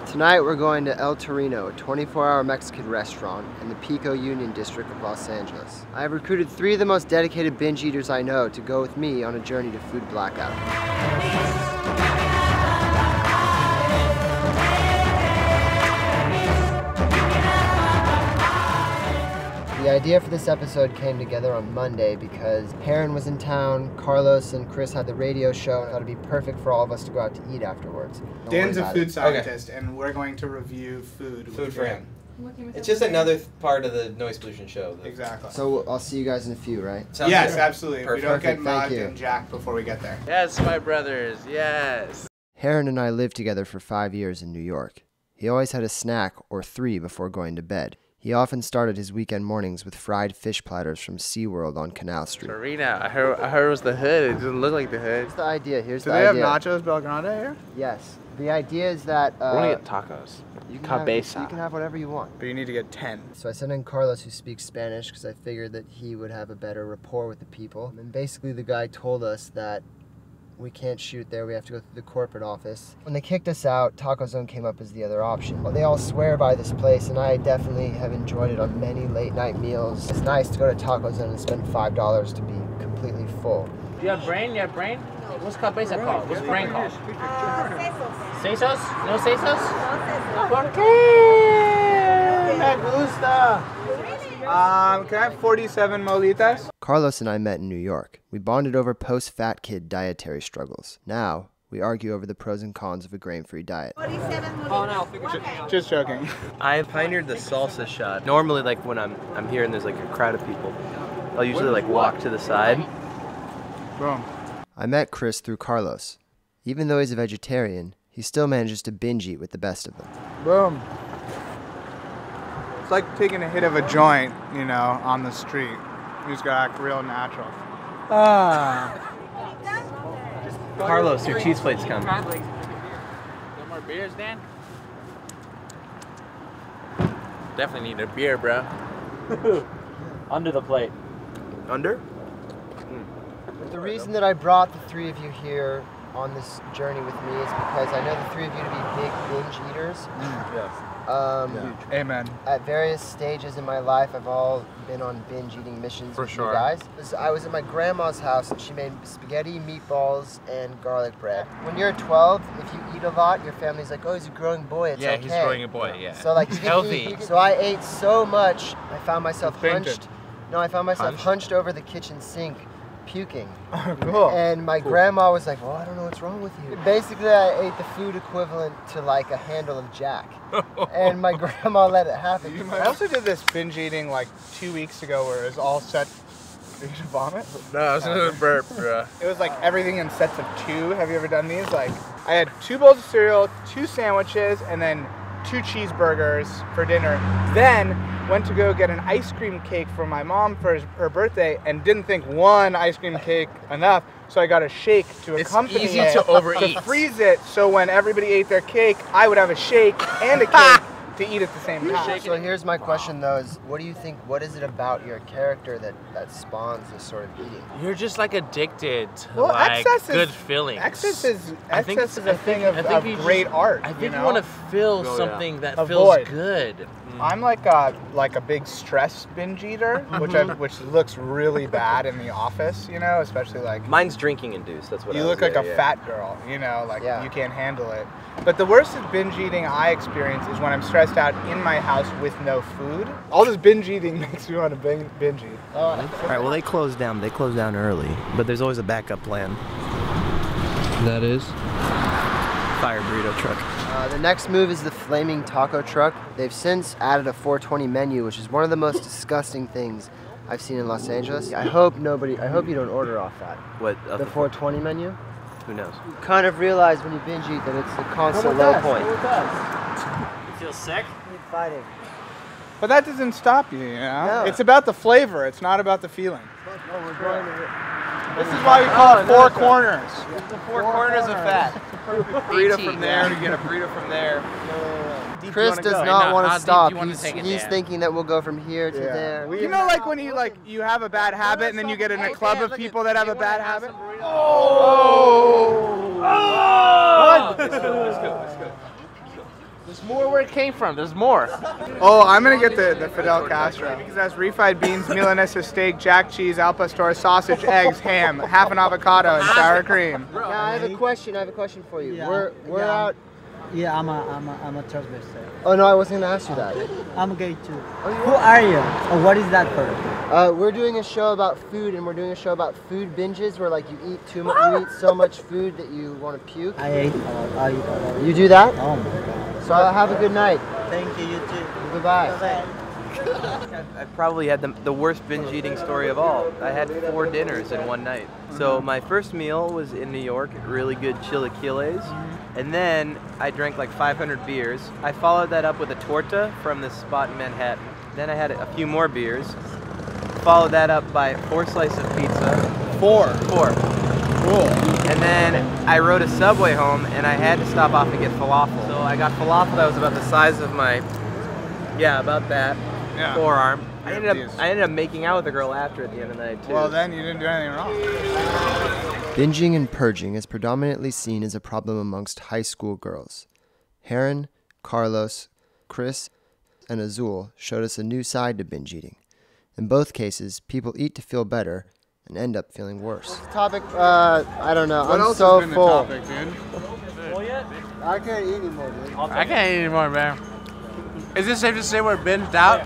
Tonight we're going to El Torino, a 24-hour Mexican restaurant in the Pico Union District of Los Angeles. I have recruited 3 of the most dedicated binge eaters I know to go with me on a journey to food blackout. The idea for this episode came together on Monday because Heron was in town, Carlos and Chris had the radio show, and I thought it'd be perfect for all of us to go out to eat afterwards. Dan's a food scientist, and we're going to review food for him. It's just another part of the noise pollution show. Exactly. So I'll see you guys in a few, right? Yes, absolutely. Perfect. We don't get mugged and jacked before we get there. Yes, my brothers, yes. Heron and I lived together for 5 years in New York. He always had a snack or 3 before going to bed. He often started his weekend mornings with fried fish platters from SeaWorld on Canal Street. Serena, I heard it was the hood. It doesn't look like the hood. Here's the idea. Do they have nachos Belgrande here? Yes. The idea is that... We're gonna get tacos. You Cabeza. you can have whatever you want. But you need to get 10. So I sent in Carlos, who speaks Spanish, because I figured that he would have a better rapport with the people. And basically the guy told us that we can't shoot there, we have to go through the corporate office. When they kicked us out, Taco Zone came up as the other option. Well, they all swear by this place, and I definitely have enjoyed it on many late night meals. It's nice to go to Taco Zone and spend $5 to be completely full. Do you have brain? You have brain? What's cabeza called? What's brain called? Sesos. ¿Sesos? No sesos? No sesos. ¿Por qué? Me gusta. Can I have 47 molitas? Carlos and I met in New York. We bonded over post-fat kid dietary struggles. Now, we argue over the pros and cons of a grain-free diet. 47 molitas. Just joking. I pioneered the salsa shot. Normally, like when I'm here and there's like a crowd of people, I'll usually like walk to the side. Boom. I met Chris through Carlos. Even though he's a vegetarian, he still manages to binge eat with the best of them. Boom. It's like taking a hit of a joint, you know, on the street. You just gotta act real natural. Carlos, your cheese plate's coming. No more beers, Dan? Definitely need a beer, bro. Under the plate. Under? The reason that I brought the 3 of you here on this journey with me is because I know the 3 of you to be big binge eaters. Yes. Amen. At various stages in my life, I've all been on binge eating missions with you guys. I was at my grandma's house and she made spaghetti, meatballs, and garlic bread. When you're 12, if you eat a lot, your family's like, oh, he's a growing boy, it's okay. Yeah, he's growing a boy, yeah. So like, he's healthy. So I ate so much, I found myself hunched over the kitchen sink, puking. Oh, cool. And my grandma was like, well, I don't know what's wrong with you. Basically, I ate the food equivalent to like a handle of Jack. And my grandma let it happen. I also did this binge eating like 2 weeks ago where it was all set. Did you vomit? No, it was another burp, bro. It was like everything in sets of 2. Have you ever done these? Like, I had 2 bowls of cereal, 2 sandwiches, and then 2 cheeseburgers for dinner. Then went to go get an ice cream cake for my mom for her birthday and didn't think 1 ice cream cake enough, so I got a shake to accompany it's easy it to overeat. to freeze it, so when everybody ate their cake, I would have a shake and a cake to eat at the same time. So here's my question though, is what do you think, what is it about your character that spawns this sort of eating? You're just like addicted to Well, like excess good is- feelings. Excess is I think a thing of great art. I think you you want to feel Oh, yeah. something that Avoid. feels good. I'm like a big stress binge eater, which looks really bad in the office, you know, especially like Mine's drinking induced. That's what you I look was- like yeah, a yeah. fat girl, you know, like Yeah. you can't handle it. But the worst binge eating I experience is when I'm stressed out in my house with no food. All this binge eating makes me want to binge eat. All right, well, they closed down. They closed down early, but there's always a backup plan. That is fire burrito truck. The next move is the flaming taco truck. They've since added a 420 menu, which is one of the most disgusting things I've seen in Los Angeles. I hope you don't order off that. What? The 420 menu? Who knows? You kind of realize when you binge eat that it's the constant low point. You feel sick? Keep fighting. But that doesn't stop you, you know? No. It's about the flavor, it's not about the feeling. Oh, we're going to... This is why we call it 4 corners. The 4 corners of fat. Burrito from there, you get a burrito from there. Chris does go? not How want to deep stop. do you wanna take it, He's Dan? thinking that we'll go from here to there. You know, like when you have a bad habit and then you get in a club of people that have a bad habit? There's more where it came from. There's more. Oh, I'm gonna get the Fidel Castro because that's refried beans, Milanese steak, jack cheese, al pastor, sausage, eggs, ham, half an avocado, and sour cream. Now I have a question. I have a question for you. Yeah. We're out. Yeah, I'm a transvestite. Oh no, I wasn't gonna ask you that. I'm gay too. Who are you? Or what is that for? We're doing a show about food, and we're doing a show about food binges, where like you eat too much, you eat so much food that you want to puke. I eat a lot. You do that? Oh my god. So have a good night. Thank you, you too. Goodbye. I probably had the worst binge eating story of all. I had 4 dinners in one night. So my first meal was in New York, really good chilaquiles. And then I drank like 500 beers. I followed that up with a torta from this spot in Manhattan. Then I had a few more beers. Followed that up by 4 slices of pizza. 4? 4. Cool. And then I rode a subway home and I had to stop off and get falafel. So I got falafel that was about the size of my, about that. Yeah. Forearm. I ended up making out with a girl after at the end of the night too. Well, then you didn't do anything wrong. Binging and purging is predominantly seen as a problem amongst high school girls. Heron, Carlos, Chris, and Azul showed us a new side to binge eating. In both cases, people eat to feel better and end up feeling worse. Topic, I don't know. What I'm else so has been full. the topic, dude? I can't eat anymore, dude. I can't eat anymore, man. Is it safe to say we're binged out?